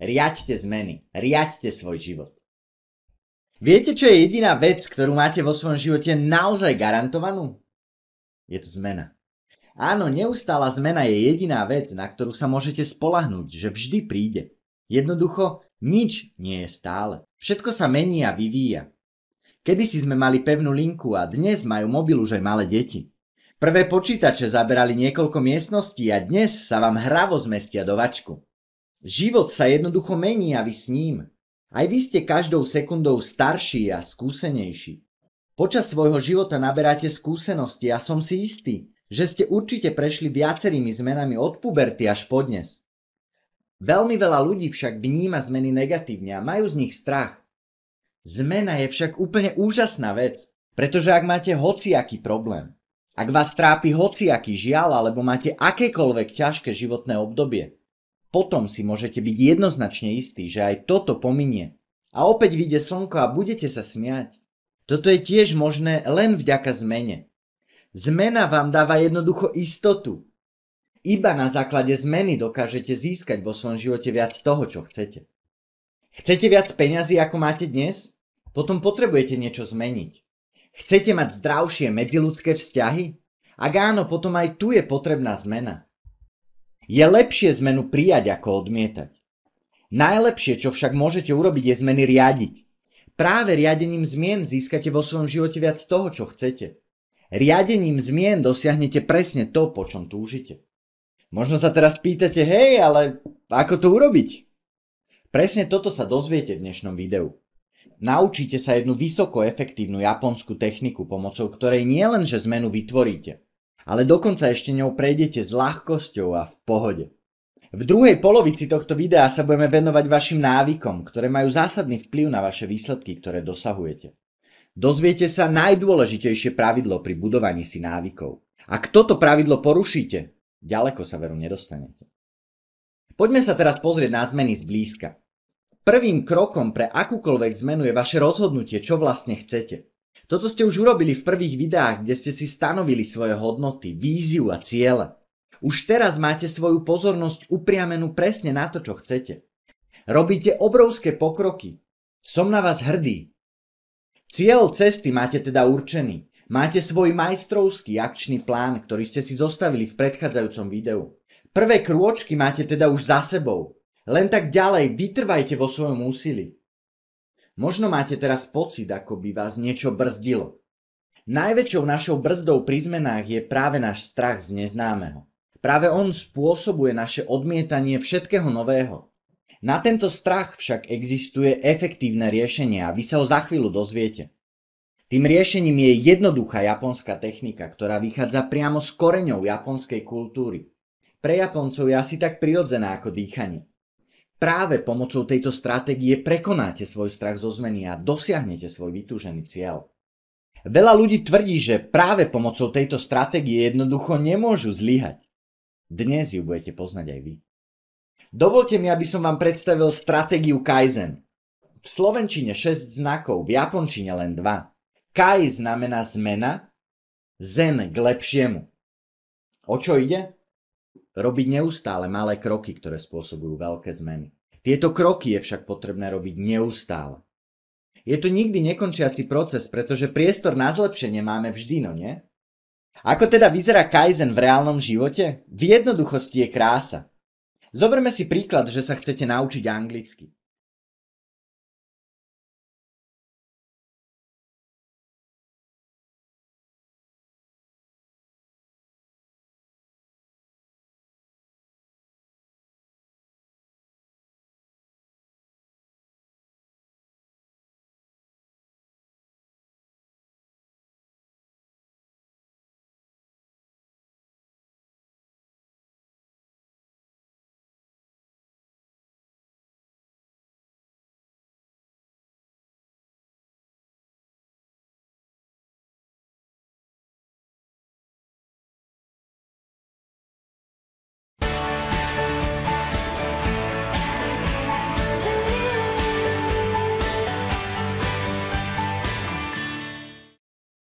Riaďte zmeny, riaďte svoj život. Viete, čo je jediná vec, ktorú máte vo svojom živote naozaj garantovanú? Je to zmena. Áno, neustála zmena je jediná vec, na ktorú sa môžete spoľahnúť, že vždy príde. Jednoducho, nič nie je stále. Všetko sa mení a vyvíja. Kedysi sme mali pevnú linku a dnes majú mobil už aj malé deti. Prvé počítače zaberali niekoľko miestností a dnes sa vám hravo zmestia do vačku. Život sa jednoducho mení a vy s ním. Aj vy ste každou sekundou starší a skúsenejší. Počas svojho života naberáte skúsenosti a som si istý, že ste určite prešli viacerými zmenami od puberty až po dnes. Veľmi veľa ľudí však vníma zmeny negatívne a majú z nich strach. Zmena je však úplne úžasná vec, pretože ak máte hociaký problém, ak vás trápi hociaký žiaľ alebo máte akékoľvek ťažké životné obdobie, potom si môžete byť jednoznačne istí, že aj toto pominie. A opäť vyjde slnko a budete sa smiať. Toto je tiež možné len vďaka zmene. Zmena vám dáva jednoducho istotu. Iba na základe zmeny dokážete získať vo svojom živote viac toho, čo chcete. Chcete viac peňazí, ako máte dnes? Potom potrebujete niečo zmeniť. Chcete mať zdravšie medziľudské vzťahy? Ak áno, potom aj tu je potrebná zmena. Je lepšie zmenu prijať, ako odmietať. Najlepšie, čo však môžete urobiť, je zmeny riadiť. Práve riadením zmien získate vo svojom živote viac toho, čo chcete. Riadením zmien dosiahnete presne to, po čom túžite. Možno sa teraz pýtate, hej, ale ako to urobiť? Presne toto sa dozviete v dnešnom videu. Naučíte sa jednu vysoko efektívnu japonskú techniku, pomocou ktorej nielenže zmenu vytvoríte, ale dokonca ešte ňou prejdete s ľahkosťou a v pohode. V druhej polovici tohto videa sa budeme venovať vašim návykom, ktoré majú zásadný vplyv na vaše výsledky, ktoré dosahujete. Dozviete sa najdôležitejšie pravidlo pri budovaní si návykov. Ak toto pravidlo porušíte, ďaleko sa veru nedostanete. Poďme sa teraz pozrieť na zmeny zblízka. Prvým krokom pre akúkoľvek zmenu je vaše rozhodnutie, čo vlastne chcete. Toto ste už urobili v prvých videách, kde ste si stanovili svoje hodnoty, víziu a ciele. Už teraz máte svoju pozornosť upriamenú presne na to, čo chcete. Robíte obrovské pokroky. Som na vás hrdý. Cieľ cesty máte teda určený. Máte svoj majstrovský akčný plán, ktorý ste si zostavili v predchádzajúcom videu. Prvé krôčky máte teda už za sebou. Len tak ďalej vytrvajte vo svojom úsilí. Možno máte teraz pocit, ako by vás niečo brzdilo. Najväčšou našou brzdou pri zmenách je práve náš strach z neznámeho. Práve on spôsobuje naše odmietanie všetkého nového. Na tento strach však existuje efektívne riešenie a vy sa ho za chvíľu dozviete. Tým riešením je jednoduchá japonská technika, ktorá vychádza priamo z koreňov japonskej kultúry. Pre Japoncov je asi tak prirodzená ako dýchanie. Práve pomocou tejto stratégie prekonáte svoj strach zo zmeny a dosiahnete svoj vytúžený cieľ. Veľa ľudí tvrdí, že práve pomocou tejto stratégie jednoducho nemôžu zlyhať. Dnes ju budete poznať aj vy. Dovolte mi, aby som vám predstavil stratégiu Kaizen. V slovenčine 6 znakov, v japončine len 2. Kai znamená zmena, zen k lepšiemu. O čo ide? Robiť neustále malé kroky, ktoré spôsobujú veľké zmeny. Tieto kroky je však potrebné robiť neustále. Je to nikdy nekončiaci proces, pretože priestor na zlepšenie máme vždy, no nie? Ako teda vyzerá Kaizen v reálnom živote? V jednoduchosti je krása. Zoberme si príklad, že sa chcete naučiť anglicky.